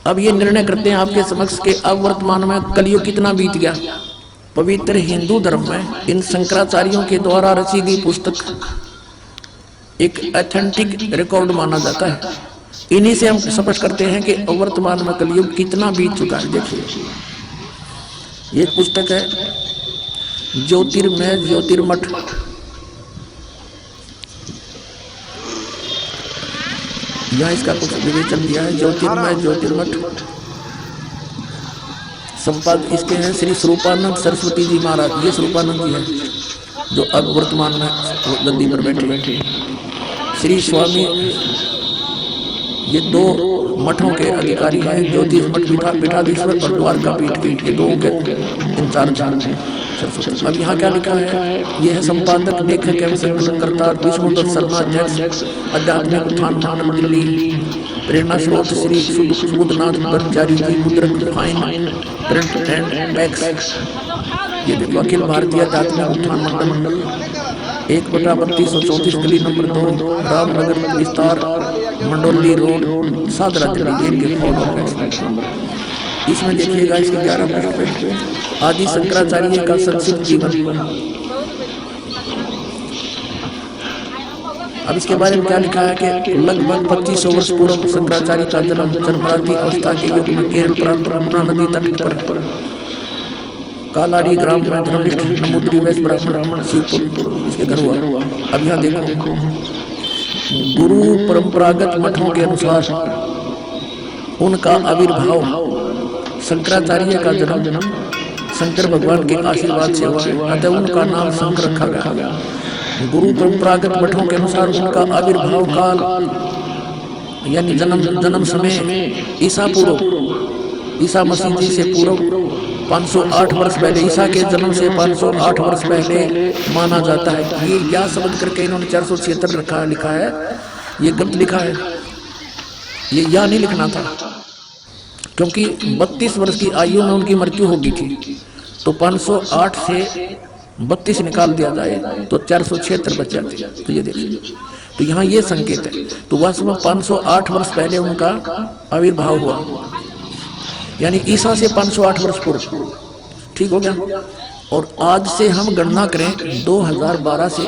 अब ये निर्णय करते हैं आपके समक्ष के अब वर्तमान में कलयुग कितना बीत गया। पवित्र हिंदू धर्म में इन शंकराचार्यों के द्वारा रची गई पुस्तक एक ऑथेंटिक रिकॉर्ड माना जाता है। इन्हीं से हम स्पष्ट करते हैं कि वर्तमान में कलयुग कितना बीत चुका है। देखिए ये पुस्तक है ज्योतिर्मय ज्योतिर्मठ, यहाँ इसका कुछ विवेचन दिया है। ज्योतिर्मय ज्योतिर्मठ संपादक इसके हैं श्री स्वरूपानंद सरस्वती जी महाराज। ये स्वरूपानंद जी हैं जो अब वर्तमान में गद्दी पर बैठे। श्री स्वामी ये दो मठों के अधिकारी हैं, ज्योतिष मठ पीठाधीश्वर और द्वारका पीठ के दो के इंचार्ज हैं। अब यहाँ क्या लिखा है, ये है संपादक लेखक एवं संकलनकर्ता विष्णुदत्त शर्मा, अध्यक्ष आध्यात्मिक उत्थान महामंडली, प्रेरणा स्रोत श्री सुबोधनाथ ब्रह्मचारी जी, मुद्रक फाइन प्रिंट एंड पैक्स। ये देखो अखिल भारतीय आध्यात्मिक उत्थान मंडल 1/3234 गली नंबर 2 रामनगर विस्तार मंडोली रोड सादरा दिल्ली। इसमें देखिएगा इसके 11 पृष्ठ पे आदि शंकराचार्य का संक्षिप्त जीवन। अब इसके बारे में क्या लिखा है कि लगभग 2500 वर्ष पूर्व शंकराचार्य का जन्म जन्मराती अवस्था के युग में केरल प्रांत ब्रह्मपुरा नदी तट पर कालाड़ी ग्राम में धर्मिष्ठ नमूद्री वैश्य ब्राह्मण शिवपुर इसके घर हुआ। अब यहाँ देखो गुरु परंपरागत मठों के अनुसार उनका आविर्भाव शंकराचार्य का जन्म शंकर भगवान के आशीर्वाद से हुआ, अतः उनका नाम शंकर रखा गया। गुरु परंपरागत मठों के अनुसार उनका आविर्भाव काल यानी जन्म समय ईसा मसीह जी से पूर्व 508 वर्ष पहले, ईसा के जन्म से 508 वर्ष पहले माना जाता है। ये या शब्द करके इन्होंने 476 लिखा है, ये गलत लिखा है। ये या नहीं लिखना था, क्योंकि 32 वर्ष की आयु में उनकी मृत्यु हो गई थी, तो 508 से 32 निकाल दिया जाए तो 476 बच जाते। तो ये देखिए, तो यहाँ ये संकेत है। तो वास्तव में 508 वर्ष पहले उनका आविर्भाव हुआ, यानी ईसा से 508 वर्ष पूर्व। ठीक हो गया। और आज से हम गणना करें 2012 से,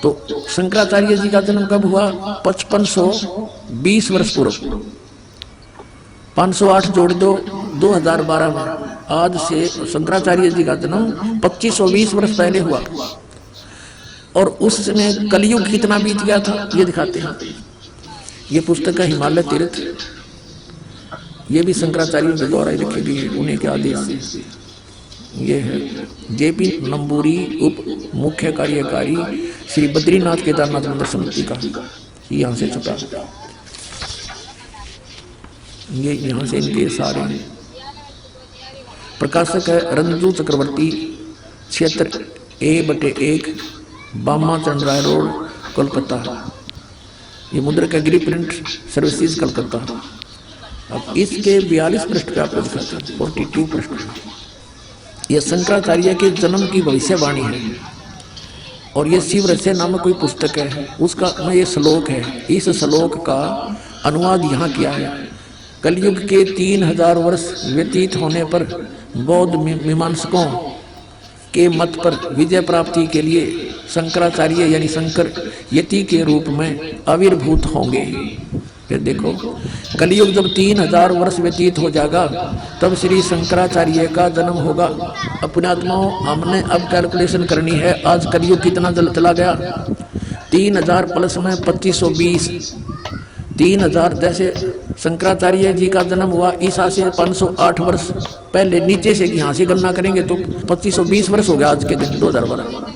तो शंकराचार्य जी का जन्म कब हुआ? 5520 वर्ष पूर्व। 508 जोड़ दो 2012 में, आज से शंकराचार्य जी का जन्म 2520 वर्ष पहले हुआ। और उसमें कलयुग कितना बीत गया था ये दिखाते हैं। ये पुस्तक है हिमालय तीर्थ, ये भी शंकराचार्य के द्वारा ही लिखी गई है, उन्हीं के आदेश से। ये है जेपी नंबूरी उप मुख्य कार्यकारी श्री बद्रीनाथ केदारनाथ मंदिर समिति का, यहाँ से छपा। ये यहाँ से इनके सारे प्रकाशक है रंजू चक्रवर्ती, क्षेत्र A/1 बामा चंद्राय रोड कोलकाता। ये मुद्रक एग्री प्रिंट सर्विसेज कलकत्ता। अब इसके 42 पृष्ठ पे आप दिखाते हैं, 42 पृष्ठ। यह शंकराचार्य के जन्म की भविष्यवाणी है। और ये शिव रहस्य नामक कोई पुस्तक है, उसका में ये श्लोक है। इस श्लोक का अनुवाद यहाँ किया है। कलयुग के 3000 वर्ष व्यतीत होने पर बौद्ध मीमांसकों के मत पर विजय प्राप्ति के लिए शंकराचार्य यानी शंकर यति के रूप में आविर्भूत होंगे। फिर देखो, कलयुग जब 3000 वर्ष व्यतीत हो जाएगा तब श्री शंकराचार्य का जन्म होगा। अपने आत्माओं, हमने अब कैलकुलेशन करनी है। आज कलयुग कितना चला गया? 3000 प्लस में 2520, 3000 जैसे शंकराचार्य जी का जन्म हुआ ईसा से 508 वर्ष पहले, नीचे से यहाँ से गणना करेंगे तो 2520 वर्ष हो गया आज के दिन 2012।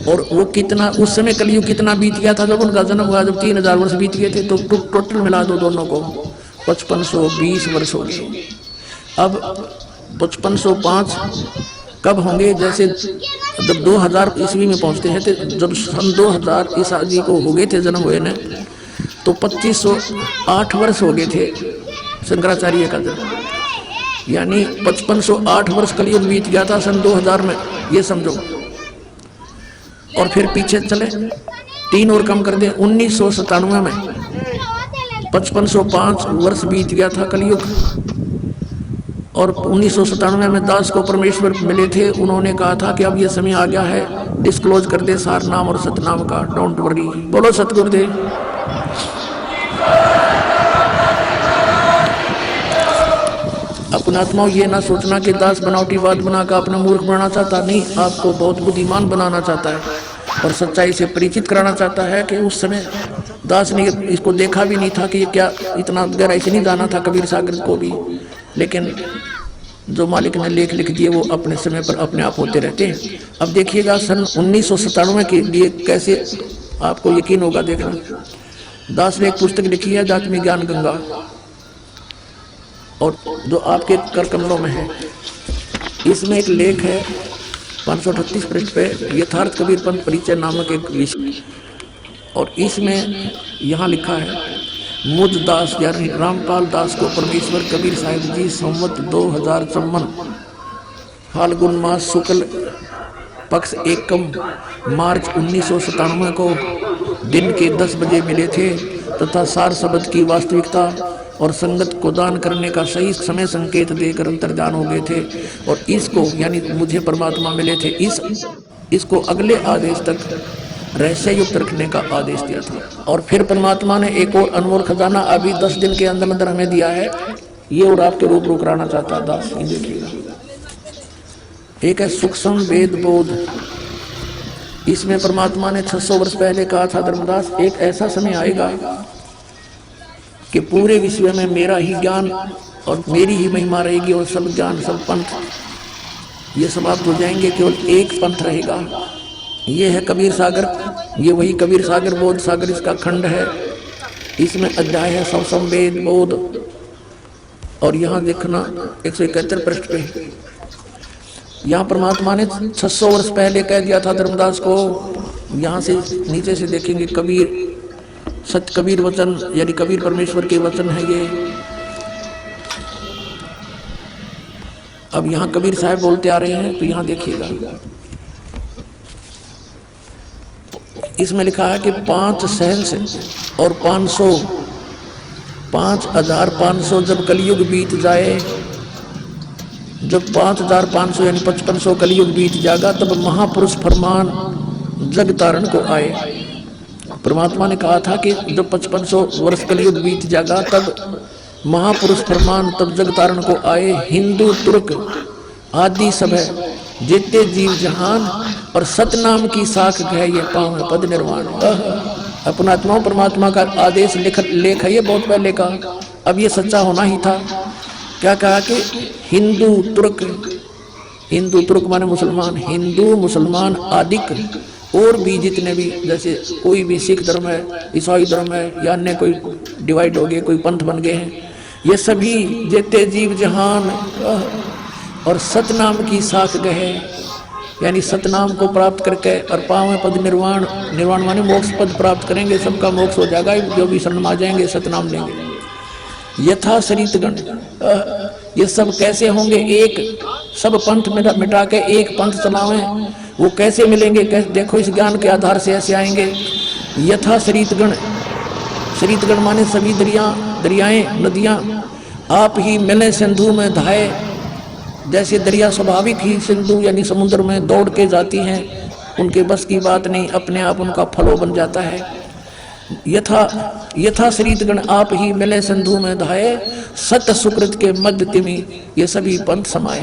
और वो कितना उस समय कलयुग कितना बीत गया था जब उनका जन्म हुआ, जब 3000 वर्ष बीत गए थे, तो टोटल मिला दो दोनों को 5520 वर्ष हो गए। अब 5505 कब होंगे? जैसे जब 2000 ईस्वी में पहुंचते हैं, तो जब सन 2000 ईसा जी को हो गए थे जन्म हुए ने, तो 2508 वर्ष हो गए थे शंकराचार्य का जन्म, यानी 5508 वर्ष कलयुग बीत गया था सन 2000 में, ये समझो। और फिर पीछे चले 3 और कम कर दे, 1997 में 5505 वर्ष बीत गया था कलयुग, और 1997 में दास को परमेश्वर मिले थे। उन्होंने कहा था कि अब ये समय आ गया है, डिस्क्लोज कर दे सार नाम और सतनाम का, डोंट वरी। बोलो सतगुरुदेव। अपना आत्मा ये ना सोचना कि दास बनावटी बात बनाकर अपना मूर्ख बनाना चाहता, नहीं, आपको बहुत बुद्धिमान बनाना चाहता है और सच्चाई से परिचित कराना चाहता है। कि उस समय दास ने इसको देखा भी नहीं था कि ये क्या इतना गहराई से नहीं जाना था कबीर सागर को भी, लेकिन जो मालिक ने लेख लिख दिए वो अपने समय पर अपने आप होते रहते हैं। अब देखिएगा सन 1997 के लिए कैसे आपको यकीन होगा। देखना, दास ने एक पुस्तक लिखी है जातमी ज्ञान गंगा, और जो आपके कर कमलों में है, इसमें एक लेख है 538 पृष्ठ पे, यथार्थ कबीर पंथ परिचय नामक एक विषय, और इसमें यहाँ लिखा है, मुझ दास यानी रामपाल दास को परमेश्वर कबीर साहिब जी संवत 2054 फाल्गुन मास शुक्ल पक्ष एकम मार्च 1997 को दिन के 10 बजे मिले थे तथा सार शब्द की वास्तविकता और संगत को दान करने का सही समय संकेत देकर अंतर्धान हो गए थे। और इसको यानी मुझे परमात्मा मिले थे, इसको अगले आदेश तक रहस्य युक्त रखने का आदेश दिया था। और फिर परमात्मा ने एक और अनमोल खजाना अभी 10 दिन के अंदर अंदर हमें दिया है, ये और आपके रूप कराना चाहता दास। देखिएगा, एक है सूक्ष्म वेद बोध। इसमें परमात्मा ने 600 वर्ष पहले कहा था, धर्मदास एक ऐसा समय आएगा कि पूरे विश्व में मेरा ही ज्ञान और मेरी ही महिमा रहेगी, और सब ज्ञान सब पंथ ये समाप्त हो जाएंगे, केवल एक पंथ रहेगा। ये है कबीर सागर, ये वही कबीर सागर बोध सागर इसका खंड है। इसमें अध्याय है सूक्ष्म वेद बोध, और यहाँ देखना 171 पृष्ठ पे, यहाँ परमात्मा ने 600 वर्ष पहले कह दिया था धर्मदास को। यहाँ से नीचे से देखेंगे, कबीर सत्य कबीर वचन यानी कबीर परमेश्वर के वचन है ये। अब यहाँ कबीर साहब बोलते आ रहे हैं, तो यहाँ देखिएगा, इसमें लिखा है कि 5 सहस्र और 500 5500 जब कलयुग बीत जाए, जब 5500 यानी 5500 कलयुग बीत जाएगा, तब महापुरुष फरमान जग तारण को आए। परमात्मा ने कहा था कि जब 5500 वर्ष कलयुग बीत जाएगा तब महापुरुष फरमान तब जग तारण को आए। हिंदू तुर्क आदि सब है जितने जीव जहान, और सतनाम की साख है ये पाँव है पद निर्वाण। अपना आत्मा परमात्मा का आदेश लेख है ये बहुत पहले का, अब ये सच्चा होना ही था। क्या कहा कि हिंदू तुर्क माने मुसलमान, हिंदू मुसलमान आदिक और भी जितने भी, जैसे कोई भी सिख धर्म है, ईसाई धर्म है, या अन्य कोई डिवाइड हो गए, कोई पंथ बन गए हैं, ये सभी जितने जीव जहान और सतनाम की साख गए, यानी सतनाम को प्राप्त करके और पावे पद निर्वाण, निर्वाण माने मोक्ष पद प्राप्त करेंगे, सबका मोक्ष हो जाएगा, जो भी शरण आ जाएंगे सतनाम लेंगे। यथा शरीतगण, ये सब कैसे होंगे, एक सब पंथ मिटा के एक पंथ चलावें, वो कैसे मिलेंगे, कैसे? देखो इस ज्ञान के आधार से ऐसे आएंगे। यथा शरीतगण, शरीतगण माने सभी दरियाएं नदियां आप ही मिले सिंधु में धाये, जैसे दरिया स्वाभाविक ही सिंधु यानी समुद्र में दौड़ के जाती हैं, उनके बस की बात नहीं, अपने आप उनका फलो बन जाता है। यथा शरीतगण आप ही मिले सिंधु में धाये, सत सुकृत के मध्य तिमि ये सभी पंथ समाये।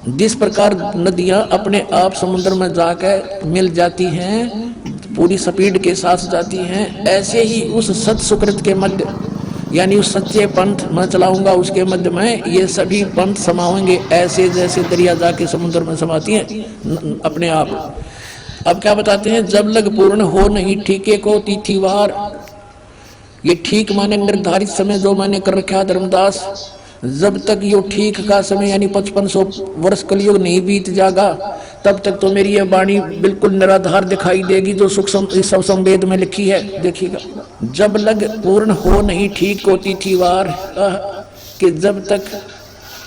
जिस प्रकार नदियां अपने आप समुद्र में जाकर मिल जाती हैं, पूरी स्पीड के साथ जाती हैं, ऐसे ही उस सत सुकृत के मध्य यानी उस सच्चे पंथ मैं चलाऊंगा उसके मध्य में ये सभी पंथ समाएंगे, ऐसे जैसे दरिया जाके समुद्र में समाती हैं अपने आप। अब क्या बताते हैं, जब लग पूर्ण हो नहीं ठीके को तिथिवार, ये ठीक माने निर्धारित समय जो मैंने कर रखा धर्मदास, जब तक ये ठीक का समय यानी 5500 वर्ष कलयुग नहीं बीत जाएगा, तब तक तो मेरी ये वाणी बिल्कुल निराधार दिखाई देगी जो सूक्ष्म वेद में लिखी है। देखिएगा, जब लग पूर्ण हो नहीं ठीक को तिथिवार, कि जब तक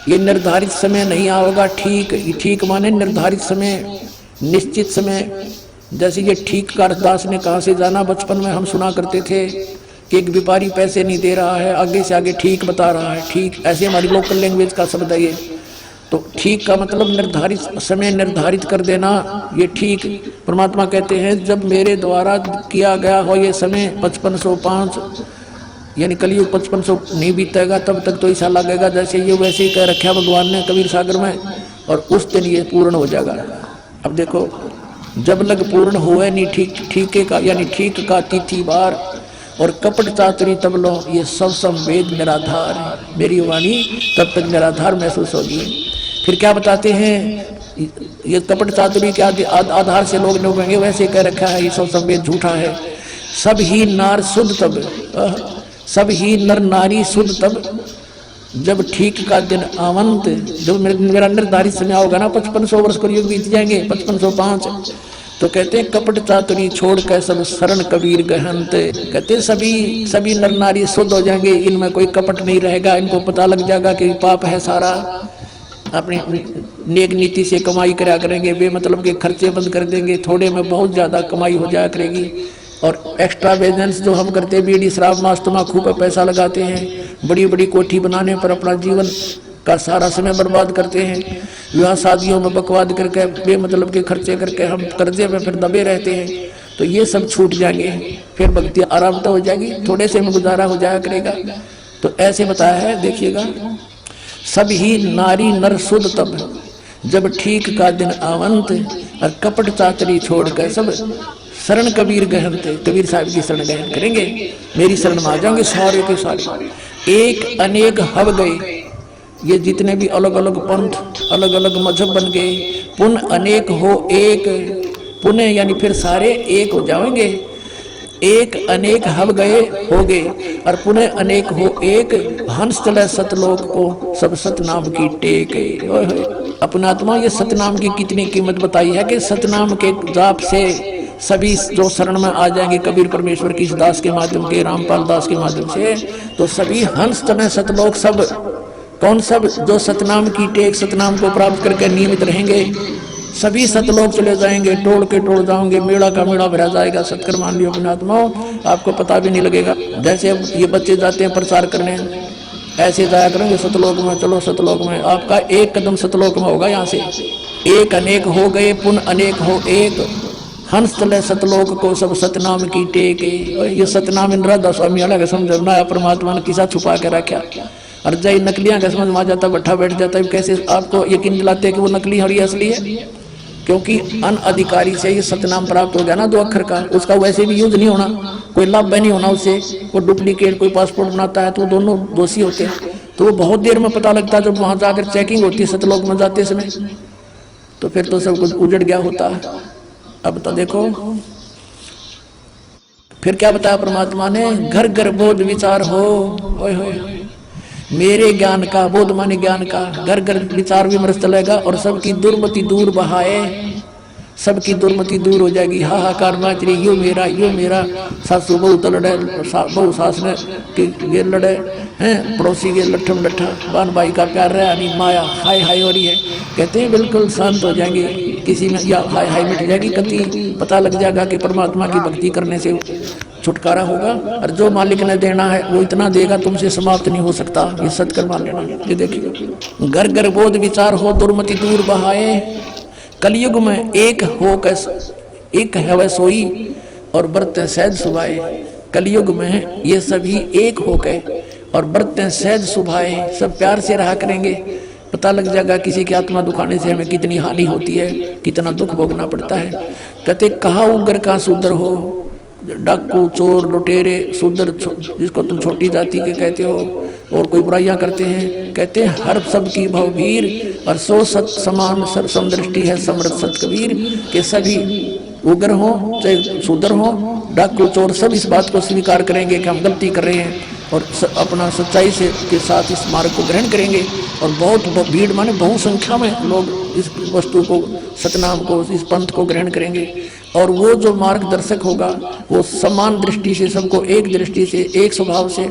ये निर्धारित समय नहीं आएगा, ठीक माने निर्धारित समय, निश्चित समय। जैसे ये ठीक का दास ने कहाँ से जाना, बचपन में हम सुना करते थे कि एक व्यापारी पैसे नहीं दे रहा है, आगे से आगे ठीक बता रहा है, ठीक, ऐसे हमारी लोकल लैंग्वेज का शब्द है ये। तो ठीक का मतलब निर्धारित समय निर्धारित कर देना, ये ठीक। परमात्मा कहते हैं जब मेरे द्वारा किया गया हो ये समय 5505 यानी कलयुग 5500 नहीं बीतेगा तब तक तो ऐसा लगेगा जैसे ये वैसे ही कह रखा भगवान ने कबीर सागर में, और उस दिन ये पूर्ण हो जाएगा। अब देखो, जब लग पूर्ण हुए नहीं ठीक, ठीके का यानी ठीक का तिथि बार और कपट चातुरी तब लो, ये सब संवेद निराधार, मेरी वाणी तब तक निराधार महसूस होगी। फिर क्या बताते हैं, ये कपट चातुरी के आधार से लोग कहेंगे वैसे कह रखा है, ये सब संवेद झूठा है। सब ही नार शुद्ध तब, सब ही नर नारी शुद्ध तब, जब ठीक का दिन आवंत, जब मेरा निर्धारित समय होगा ना, 5500 वर्ष को युग बीत जाएंगे, 5505, तो कहते हैं कपट चातुरी छोड़ कर सब शरण कबीर गहंत, कहते सभी नर नारी शुद्ध हो जाएंगे, इनमें कोई कपट नहीं रहेगा, इनको पता लग जाएगा कि पाप है सारा, अपनी नेक नीति से कमाई करा करेंगे, बेमतलब के खर्चे बंद कर देंगे, थोड़े में बहुत ज्यादा कमाई हो जाया करेगी। और एक्स्ट्रा बिजनेस जो हम करते हैं, बीड़ी शराब मांस तम्बाकू पर पैसा लगाते हैं, बड़ी बड़ी कोठी बनाने पर अपना जीवन का सारा समय बर्बाद करते हैं, विवाह शादियों में बकवाद करके बेमतलब के खर्चे करके हम कर्जे में फिर दबे रहते हैं, तो ये सब छूट जाएंगे, फिर भक्ति आराम तो हो जाएगी, थोड़े से में गुजारा हो जाया करेगा। तो ऐसे बताया है, देखिएगा, सब ही नारी नर शुद्ध तब, जब ठीक का दिन आवंत, और कपट चातरी छोड़कर सब शरण कबीर गहनते, कबीर साहब की शरण गहन करेंगे, मेरी शरण में आ जाएंगे सारे के सारे। एक अनेक हव गए, ये जितने भी अलग अलग पंथ अलग अलग मजहब बन गए, पुनः अनेक हो एक, पुनः यानी फिर सारे एक हो जाएंगे, एक अनेक हव गए हो गए, और पुनः अनेक हो एक, हंस चले सतलोक को सब सतनाम की टेक। अपना आत्मा ये सतनाम की कितनी कीमत बताई है कि सतनाम के जाप से सभी जो शरण में आ जाएंगे कबीर परमेश्वर की दास के माध्यम के, रामपाल दास के माध्यम से, तो सभी हंस चले सतलोक, सब कौन, सब जो सतनाम की टेक, सतनाम को प्राप्त करके नियमित रहेंगे, सभी सतलोक चले जाएंगे, टोल के टोल जाओगे, मेड़ा का मेड़ा भरा जाएगा। सत्कर मान लियो अपने आत्माओं, आपको पता भी नहीं लगेगा। जैसे ये बच्चे जाते हैं प्रचार करने, ऐसे जाया करेंगे सतलोक में, चलो सतलोक में, आपका एक कदम सतलोक में होगा। यहाँ से एक अनेक हो गए, पुनः अनेक हो एक, हंस चले सतलोक को सब सतनाम की टेक। ये सतनाम इन राधा स्वामी अलग समझना, परमात्मा ने किसा छुपा के रखा, और जय नकलियां का समझ में आ जाता, बैठा बैठ जाता है। कैसे आपको यकीन दिलाते हैं कि वो नकली है और ये असली है? क्योंकि अनअधिकारी से ये सतनाम प्राप्त हो गया ना 2 अक्षर का, उसका वैसे भी यूज नहीं होना, कोई लाभ नहीं होना उससे। वो डुप्लीकेट कोई पासपोर्ट बनाता है तो दोनों दोषी होते हैं, तो वो बहुत देर में पता लगता है जब वहां जाकर चेकिंग होती है सतलोक में जाते समय, तो फिर तो सब कुछ उजड़ गया होता है। अब तो देखो फिर क्या बताया परमात्मा ने, घर घर बोध विचार हो, ओए होए मेरे ज्ञान का, बोध माने ज्ञान का, घर घर विचार विमर्श चलेगा, और सबकी दुर्मति दूर बहाए, सबकी दुर्मति दूर हो जाएगी। हाहाकार नाच रही, यो मेरा, सासू बहू तो लड़े, बहू सास ने ये लड़े हैं, पड़ोसी के लट्ठम लट्ठा, बहन भाई का प्यार रहा नहीं, माया हाय हाय हो रही है। कहते हैं बिल्कुल शांत हो जाएंगे, किसी में या हाय हाय मिट जाएगी, कति पता लग जाएगा कि परमात्मा की भक्ति करने से छुटकारा होगा, और जो मालिक ने देना है वो इतना देगा, तुमसे समाप्त नहीं हो सकता। ये सत्कर मान लेना। ये देखिए, घर घर बोध विचार हो, दुर्मति दूर बहाए, कलयुग में एक हो कैसे एक है वह सोई, और बरते सहज सुभाए। कलयुग में ये सभी एक हो गए और बरते सहज सुभाए, सब प्यार से रहा करेंगे। पता लग जाएगा किसी की आत्मा दुखाने से हमें कितनी हानि होती है, कितना दुख भोगना पड़ता है। कहते कहा उग्र का शूद्र हो, डाकू चोर लुटेरे शूद्र जिसको तुम छोटी जाति के कहते हो, और कोई बुराइयां करते हैं, कहते हैं हर सब की भवभीर, और सो सत समान सर समदृष्टि है समृद्ध सत कबीर। के सभी उग्र हो चाहे शूद्र हो, डाकू चोर, सब इस बात को स्वीकार करेंगे कि हम गलती कर रहे हैं, और अपना सच्चाई से के साथ इस मार्ग को ग्रहण करेंगे। और बहुत भीड़ माने बहु संख्या में लोग इस वस्तु को, सतनाम को, इस पंथ को ग्रहण करेंगे। और वो जो मार्गदर्शक होगा वो समान दृष्टि से, सबको एक दृष्टि से, एक स्वभाव से,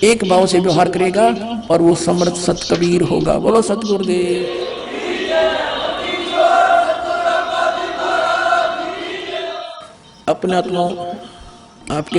एक भाव से व्यवहार करेगा, और वो समर्थ सत कबीर होगा। बोलो सतगुरुदेव। अपने आत्मा आपके